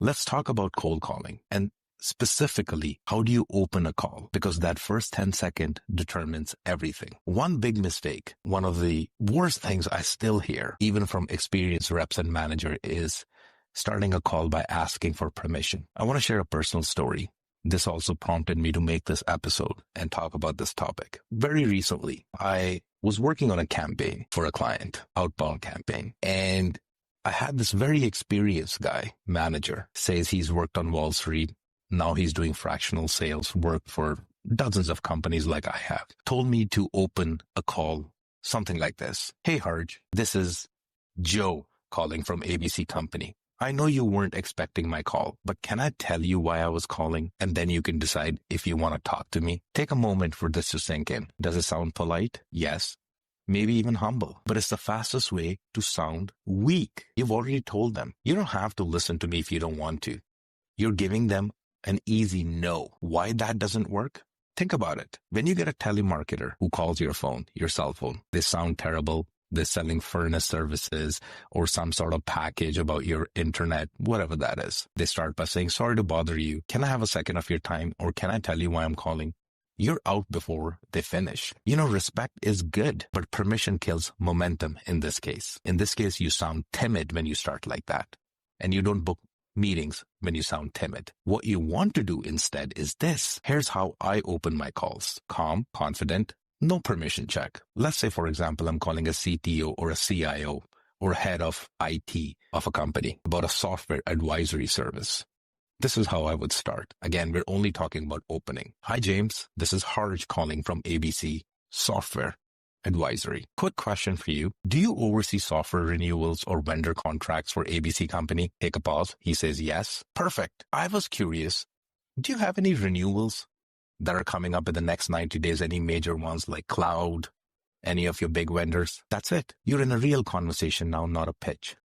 Let's talk about cold calling and specifically, how do you open a call? Because that first 10-second determines everything. One big mistake, one of the worst things I still hear, even from experienced reps and manager, is starting a call by asking for permission. I want to share a personal story. This also prompted me to make this episode and talk about this topic. Very recently, I was working on a campaign for a client, outbound campaign, and I had this very experienced guy, manager, says he's worked on Wall Street. Now he's doing fractional sales work for dozens of companies like I have. Told me to open a call, something like this. Hey, Harj, this is Joe calling from ABC Company. I know you weren't expecting my call, but can I tell you why I was calling? And then you can decide if you want to talk to me. Take a moment for this to sink in. Does it sound polite? Yes. Maybe even humble, but it's the fastest way to sound weak. You've already told them. You don't have to listen to me if you don't want to. You're giving them an easy no. Why that doesn't work? Think about it. When you get a telemarketer who calls your phone, your cell phone, they sound terrible. They're selling furnace services or some sort of package about your internet, whatever that is. They start by saying, sorry to bother you. Can I have a second of your time? Or can I tell you why I'm calling? You're out before they finish. Respect is good, but permission kills momentum in this case. In this case, you sound timid when you start like that. And you don't book meetings when you sound timid. What you want to do instead is this. Here's how I open my calls. Calm, confident, no permission check. Let's say, for example, I'm calling a CTO or a CIO or head of IT of a company about a software advisory service. This is how I would start. Again, we're only talking about opening. Hi, James. This is Harj calling from ABC Software Advisory. Quick question for you. Do you oversee software renewals or vendor contracts for ABC Company? Take a pause. He says yes. Perfect. I was curious. Do you have any renewals that are coming up in the next 90 days? Any major ones like cloud, any of your big vendors? That's it. You're in a real conversation now, not a pitch.